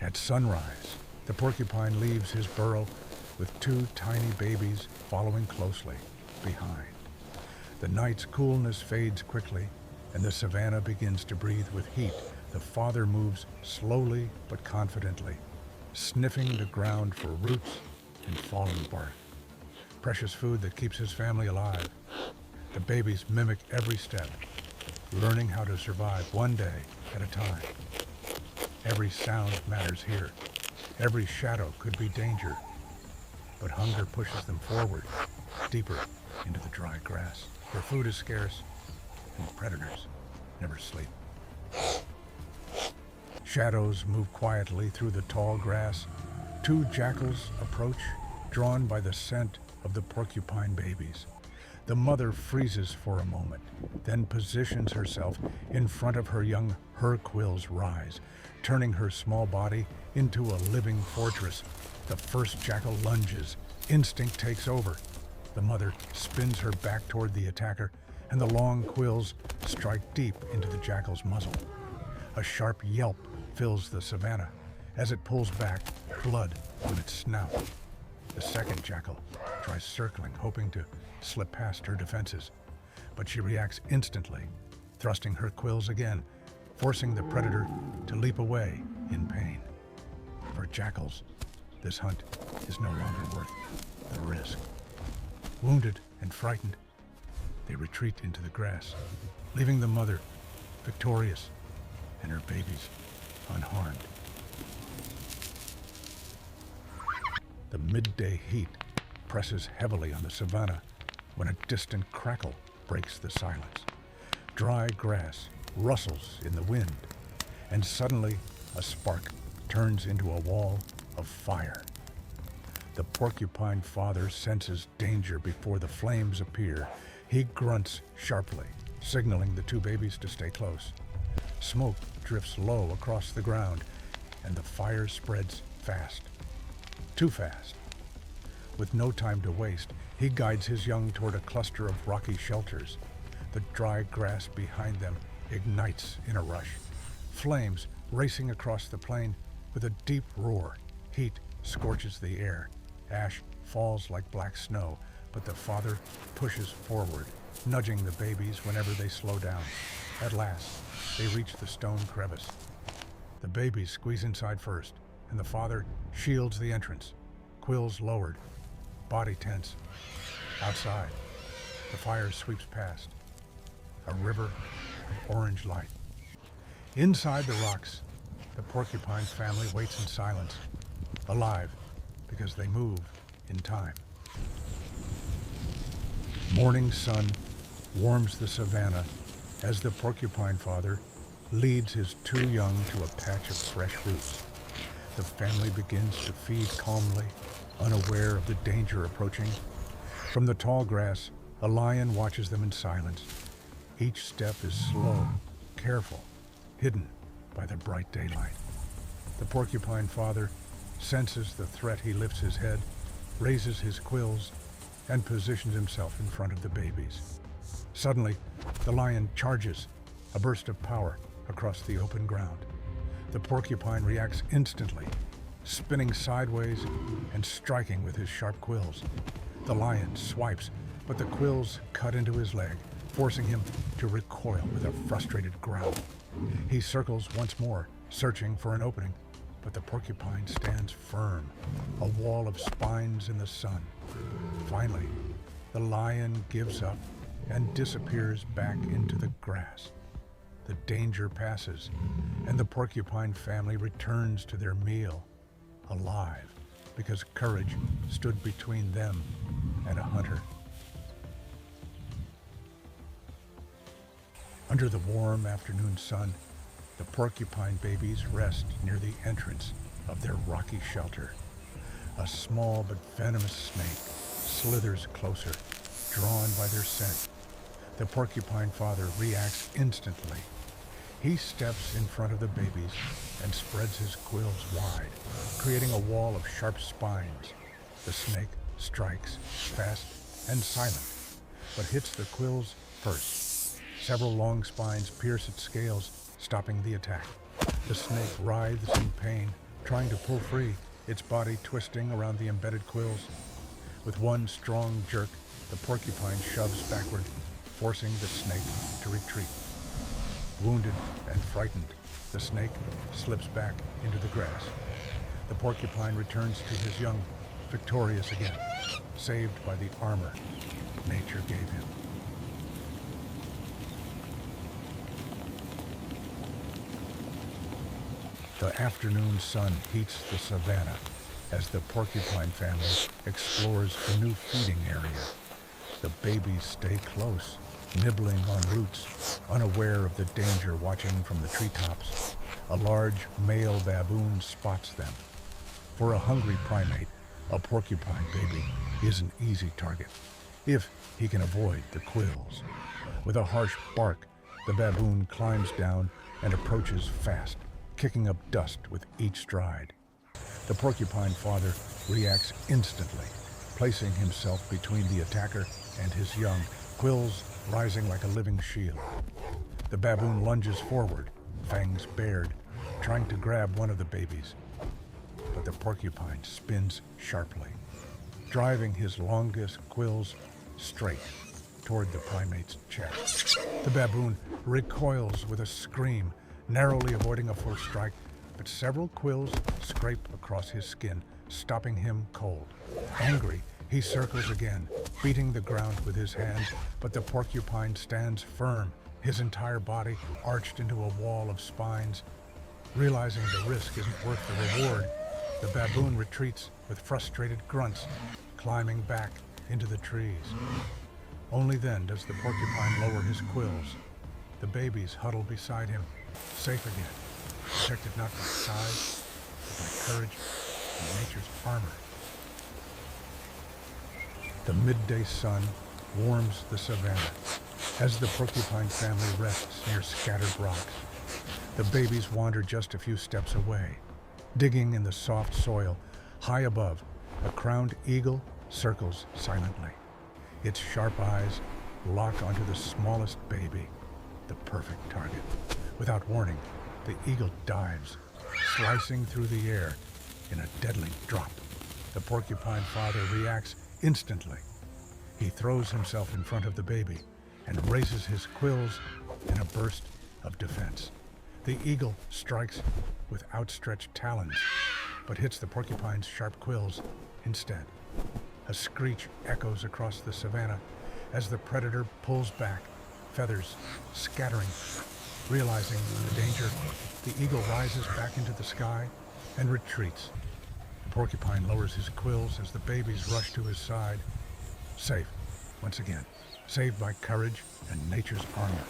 At sunrise, the porcupine leaves his burrow with two tiny babies following closely behind. The night's coolness fades quickly, and the savanna begins to breathe with heat. The father moves slowly but confidently, sniffing the ground for roots and fallen bark, precious food that keeps his family alive. The babies mimic every step, learning how to survive one day at a time. Every sound matters here. Every shadow could be danger, but hunger pushes them forward, deeper into the dry grass, where food is scarce and predators never sleep. Shadows move quietly through the tall grass. Two jackals approach, drawn by the scent of the porcupine babies. The mother freezes for a moment, then positions herself in front of her young. Her quills rise, turning her small body into a living fortress. The first jackal lunges. Instinct takes over. The mother spins her back toward the attacker, and the long quills strike deep into the jackal's muzzle. A sharp yelp fills the savanna as it pulls back, blood on its snout. The second jackal tries circling, hoping to slip past her defenses, but she reacts instantly, thrusting her quills again, forcing the predator to leap away in pain. For jackals, this hunt is no longer worth the risk. Wounded and frightened, they retreat into the grass, leaving the mother victorious and her babies unharmed. The midday heat presses heavily on the savanna when a distant crackle breaks the silence. Dry grass rustles in the wind, and suddenly a spark turns into a wall of fire. The porcupine father senses danger before the flames appear. He grunts sharply, signaling the two babies to stay close. Smoke drifts low across the ground, and the fire spreads fast. Too fast. With no time to waste, he guides his young toward a cluster of rocky shelters. The dry grass behind them ignites in a rush. Flames racing across the plain with a deep roar. Heat scorches the air. Ash falls like black snow, but the father pushes forward, nudging the babies whenever they slow down. At last, they reach the stone crevice. The babies squeeze inside first, and the father shields the entrance, quills lowered, body tense. Outside, the fire sweeps past, a river of orange light. Inside the rocks, the porcupine family waits in silence, alive because they move in time. Morning sun warms the savanna as the porcupine father leads his two young to a patch of fresh roots. The family begins to feed calmly, unaware of the danger approaching. From the tall grass, a lion watches them in silence. Each step is slow, careful, hidden by the bright daylight. The porcupine father senses the threat. He lifts his head, raises his quills, and positions himself in front of the babies. Suddenly, the lion charges, a burst of power across the open ground. The porcupine reacts instantly, spinning sideways and striking with his sharp quills. The lion swipes, but the quills cut into his leg, forcing him to recoil with a frustrated growl. He circles once more, searching for an opening, but the porcupine stands firm, a wall of spines in the sun. Finally, the lion gives up and disappears back into the grass. The danger passes, and the porcupine family returns to their meal, alive, because courage stood between them and a hunter. Under the warm afternoon sun, the porcupine babies rest near the entrance of their rocky shelter. A small but venomous snake slithers closer, drawn by their scent. The porcupine father reacts instantly. He steps in front of the babies and spreads his quills wide, creating a wall of sharp spines. The snake strikes, fast and silent, but hits the quills first. Several long spines pierce its scales, stopping the attack. The snake writhes in pain, trying to pull free, its body twisting around the embedded quills. With one strong jerk, the porcupine shoves backward, forcing the snake to retreat. Wounded and frightened, the snake slips back into the grass. The porcupine returns to his young, victorious again, saved by the armor nature gave him. The afternoon sun heats the savanna as the porcupine family explores the new feeding area. The babies stay close, nibbling on roots, unaware of the danger watching from the treetops. A large male baboon spots them. For a hungry primate, a porcupine baby is an easy target, if he can avoid the quills. With a harsh bark, the baboon climbs down and approaches fast, kicking up dust with each stride. The porcupine father reacts instantly, placing himself between the attacker and his young, quills rising like a living shield. The baboon lunges forward, fangs bared, trying to grab one of the babies. But the porcupine spins sharply, driving his longest quills straight toward the primate's chest. The baboon recoils with a scream, narrowly avoiding a full strike, but several quills scrape across his skin, stopping him cold. Angry, he circles again, beating the ground with his hands, but the porcupine stands firm, his entire body arched into a wall of spines. Realizing the risk isn't worth the reward, the baboon retreats with frustrated grunts, climbing back into the trees. Only then does the porcupine lower his quills. The babies huddle beside him, safe again, protected not by size, but by courage and nature's armor. The midday sun warms the savanna as the porcupine family rests near scattered rocks. The babies wander just a few steps away. Digging in the soft soil, high above, a crowned eagle circles silently. Its sharp eyes lock onto the smallest baby, the perfect target. Without warning, the eagle dives, slicing through the air in a deadly drop. The porcupine father reacts instantly. He throws himself in front of the baby and raises his quills in a burst of defense. The eagle strikes with outstretched talons, but hits the porcupine's sharp quills instead. A screech echoes across the savanna as the predator pulls back, feathers scattering. Realizing the danger, the eagle rises back into the sky and retreats. The porcupine lowers his quills as the babies rush to his side. Safe, once again, saved by courage and nature's armor.